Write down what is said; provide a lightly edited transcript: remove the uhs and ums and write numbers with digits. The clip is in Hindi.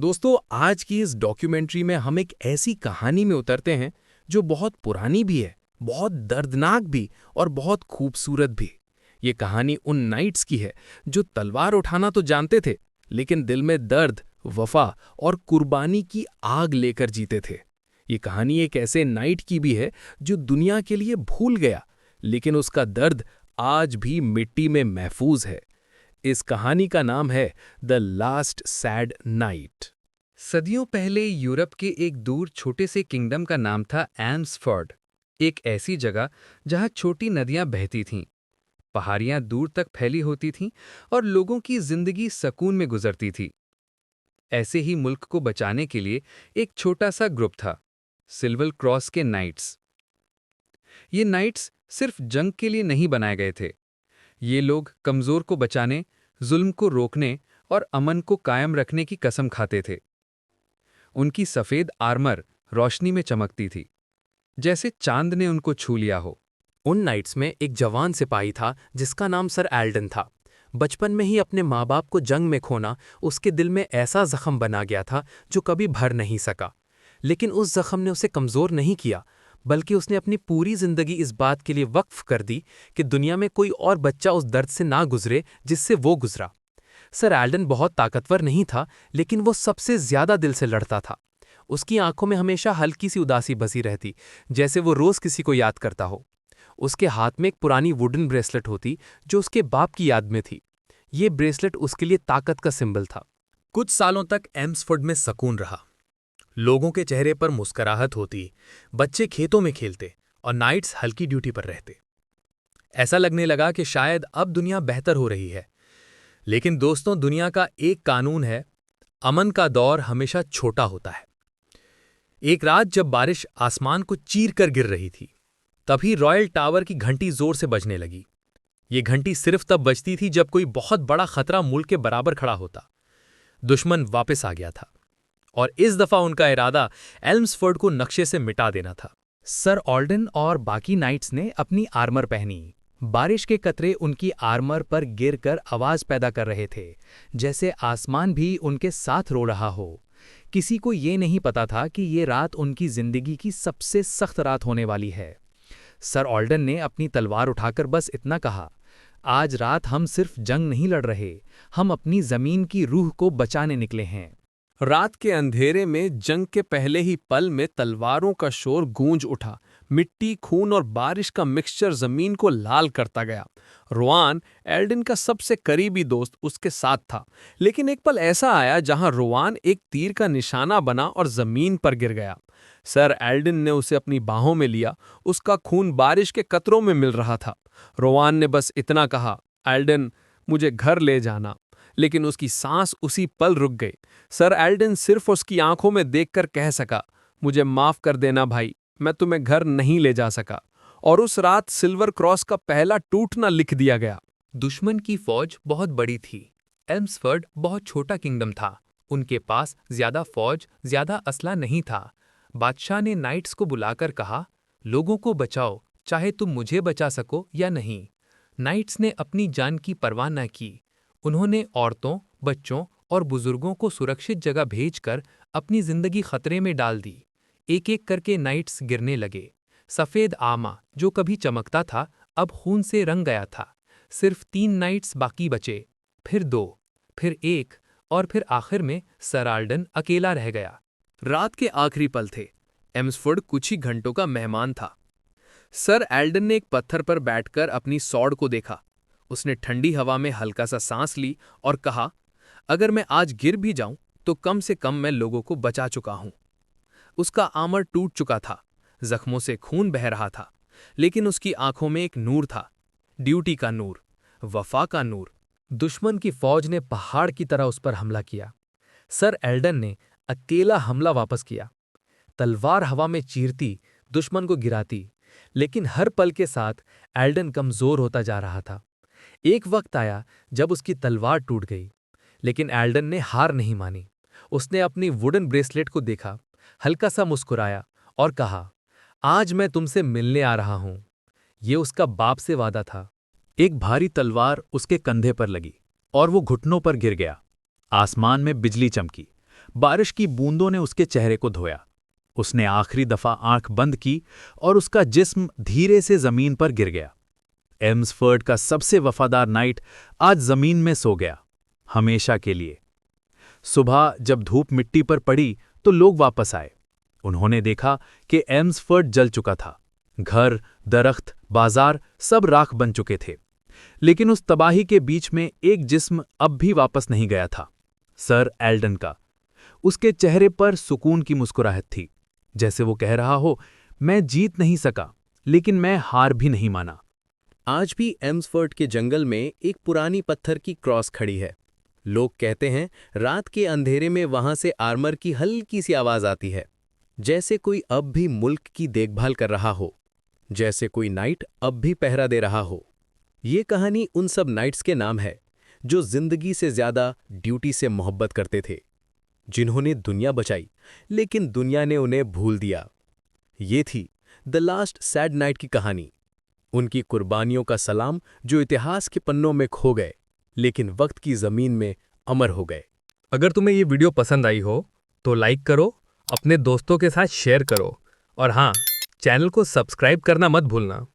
दोस्तों, आज की इस डॉक्यूमेंट्री में हम एक ऐसी कहानी में उतरते हैं जो बहुत पुरानी भी है, बहुत दर्दनाक भी और बहुत खूबसूरत भी। ये कहानी उन नाइट्स की है जो तलवार उठाना तो जानते थे, लेकिन दिल में दर्द, वफा और कुर्बानी की आग लेकर जीते थे। ये कहानी एक ऐसे नाइट की भी है जो दुनिया के लिए भूल गया, लेकिन उसका दर्द आज भी मिट्टी में महफूज है। इस कहानी का नाम है द लास्ट सैड नाइट। सदियों पहले यूरोप के एक दूर छोटे से किंगडम का नाम था एम्सफोर्ड। एक ऐसी जगह जहां छोटी नदियां बहती थीं, पहाड़ियां दूर तक फैली होती थीं और लोगों की जिंदगी सुकून में गुजरती थी। ऐसे ही मुल्क को बचाने के लिए एक छोटा सा ग्रुप था, सिल्वर क्रॉस के नाइट्स। ये नाइट्स सिर्फ जंग के लिए नहीं बनाए गए थे। ये लोग कमजोर को बचाने, जुल्म को रोकने और अमन को कायम रखने की कसम खाते थे। उनकी सफेद आर्मर रोशनी में चमकती थी, जैसे चांद ने उनको छू लिया हो। उन नाइट्स में एक जवान सिपाही था जिसका नाम सर एल्डन था। बचपन में ही अपने माँ बाप को जंग में खोना उसके दिल में ऐसा जख्म बना गया था जो कभी भर नहीं सका। लेकिन उस जख्म ने उसे कमज़ोर नहीं किया, बल्कि उसने अपनी पूरी जिंदगी इस बात के लिए वक्फ कर दी कि दुनिया में कोई और बच्चा उस दर्द से ना गुजरे जिससे वो गुजरा। सर एल्डन बहुत ताकतवर नहीं था, लेकिन वो सबसे ज्यादा दिल से लड़ता था। उसकी आंखों में हमेशा हल्की सी उदासी बसी रहती, जैसे वो रोज किसी को याद करता हो। उसके हाथ में एक पुरानी वुडन ब्रेसलेट होती जो उसके बाप की याद में थी। ये ब्रेसलेट उसके लिए ताकत का सिंबल था। कुछ सालों तक एम्सफोर्ड में सुकून रहा। लोगों के चेहरे पर मुस्कुराहट होती, बच्चे खेतों में खेलते और नाइट्स हल्की ड्यूटी पर रहते। ऐसा लगने लगा कि शायद अब दुनिया बेहतर हो रही है। लेकिन दोस्तों, दुनिया का एक कानून है, अमन का दौर हमेशा छोटा होता है। एक रात जब बारिश आसमान को चीर कर गिर रही थी, तभी रॉयल टावर की घंटी जोर से बजने लगी। ये घंटी सिर्फ तब बजती थी जब कोई बहुत बड़ा खतरा मुल्क के बराबर खड़ा होता। दुश्मन वापस आ गया था, और इस दफा उनका इरादा एल्म्सफोर्ड को नक्शे से मिटा देना था। सर ऑल्डन और बाकी नाइट्स ने अपनी आर्मर पहनी। बारिश के कतरे उनकी आर्मर पर गिरकर आवाज पैदा कर रहे थे, जैसे आसमान भी उनके साथ रो रहा हो। किसी को ये नहीं पता था कि ये रात उनकी जिंदगी की सबसे सख्त रात होने वाली है। सर ऑल्डन ने अपनी तलवार उठाकर बस इतना कहा, आज रात हम सिर्फ जंग नहीं लड़ रहे, हम अपनी जमीन की रूह को बचाने निकले हैं। रात के अंधेरे में जंग के पहले ही पल में तलवारों का शोर गूंज उठा। मिट्टी, खून और बारिश का मिक्सचर जमीन को लाल करता गया। रोआन, एल्डन का सबसे करीबी दोस्त, उसके साथ था। लेकिन एक पल ऐसा आया जहां रोआन एक तीर का निशाना बना और जमीन पर गिर गया। सर एल्डन ने उसे अपनी बाहों में लिया। उसका खून बारिश के कतरों में मिल रहा था। रोआन ने बस इतना कहा, एल्डन, मुझे घर ले जाना। लेकिन उसकी सांस उसी पल रुक गई। सर एल्डन सिर्फ उसकी आंखों में देखकर कह सका, मुझे माफ कर देना भाई, मैं तुम्हें घर नहीं ले जा सका। और उस रात सिल्वर क्रॉस का पहला टूटना लिख दिया गया। दुश्मन की फौज बहुत बड़ी थी। एल्म्सफोर्ड बहुत छोटा किंगडम था। उनके पास ज्यादा फौज, ज्यादा असला नहीं था। बादशाह ने नाइट्स को बुलाकर कहा, लोगों को बचाओ, चाहे तुम मुझे बचा सको या नहीं। नाइट्स ने अपनी जान की परवाह न की। उन्होंने औरतों, बच्चों और बुजुर्गों को सुरक्षित जगह भेजकर अपनी जिंदगी खतरे में डाल दी। एक एक करके नाइट्स गिरने लगे। सफेद आमा, जो कभी चमकता था, अब खून से रंग गया था। सिर्फ 3 नाइट्स बाकी बचे, फिर 2, फिर 1, और फिर आखिर में सर एल्डन अकेला रह गया। रात के आखिरी पल थे। एम्सफोर्ड कुछ ही घंटों का मेहमान था। सर एल्डन ने एक पत्थर पर बैठकर अपनी सॉर्ड को देखा। उसने ठंडी हवा में हल्का सा सांस ली और कहा, अगर मैं आज गिर भी जाऊं तो कम से कम मैं लोगों को बचा चुका हूं। उसका आर्मर टूट चुका था, जख्मों से खून बह रहा था, लेकिन उसकी आंखों में एक नूर था, ड्यूटी का नूर, वफा का नूर। दुश्मन की फौज ने पहाड़ की तरह उस पर हमला किया। सर एल्डन ने अकेला हमला वापस किया। तलवार हवा में चीरती, दुश्मन को गिराती, लेकिन हर पल के साथ एल्डन कमजोर होता जा रहा था। एक वक्त आया जब उसकी तलवार टूट गई, लेकिन एल्डन ने हार नहीं मानी। उसने अपनी वुडन ब्रेसलेट को देखा, हल्का सा मुस्कुराया और कहा, आज मैं तुमसे मिलने आ रहा हूं। ये उसका बाप से वादा था। एक भारी तलवार उसके कंधे पर लगी और वो घुटनों पर गिर गया। आसमान में बिजली चमकी, बारिश की बूंदों ने उसके चेहरे को धोया। उसने आखिरी दफा आंख बंद की और उसका जिस्म धीरे से जमीन पर गिर गया। एम्सफर्ड का सबसे वफादार नाइट आज जमीन में सो गया, हमेशा के लिए। सुबह जब धूप मिट्टी पर पड़ी तो लोग वापस आए। उन्होंने देखा कि एम्सफर्ड जल चुका था। घर, दरख्त, बाजार सब राख बन चुके थे। लेकिन उस तबाही के बीच में एक जिस्म अब भी वापस नहीं गया था, सर एल्डन का। उसके चेहरे पर सुकून की मुस्कुराहट थी, जैसे वो कह रहा हो, मैं जीत नहीं सका, लेकिन मैं हार भी नहीं माना। आज भी एम्सफर्ड के जंगल में एक पुरानी पत्थर की क्रॉस खड़ी है। लोग कहते हैं रात के अंधेरे में वहां से आर्मर की हल्की सी आवाज आती है, जैसे कोई अब भी मुल्क की देखभाल कर रहा हो, जैसे कोई नाइट अब भी पहरा दे रहा हो। ये कहानी उन सब नाइट्स के नाम है जो जिंदगी से ज्यादा ड्यूटी से मोहब्बत करते थे, जिन्होंने दुनिया बचाई लेकिन दुनिया ने उन्हें भूल दिया। ये थी द लास्ट सैड नाइट की कहानी, उनकी कुर्बानियों का सलाम जो इतिहास के पन्नों में खो गए लेकिन वक्त की जमीन में अमर हो गए। अगर तुम्हें ये वीडियो पसंद आई हो तो लाइक करो, अपने दोस्तों के साथ शेयर करो और हाँ, चैनल को सब्सक्राइब करना मत भूलना।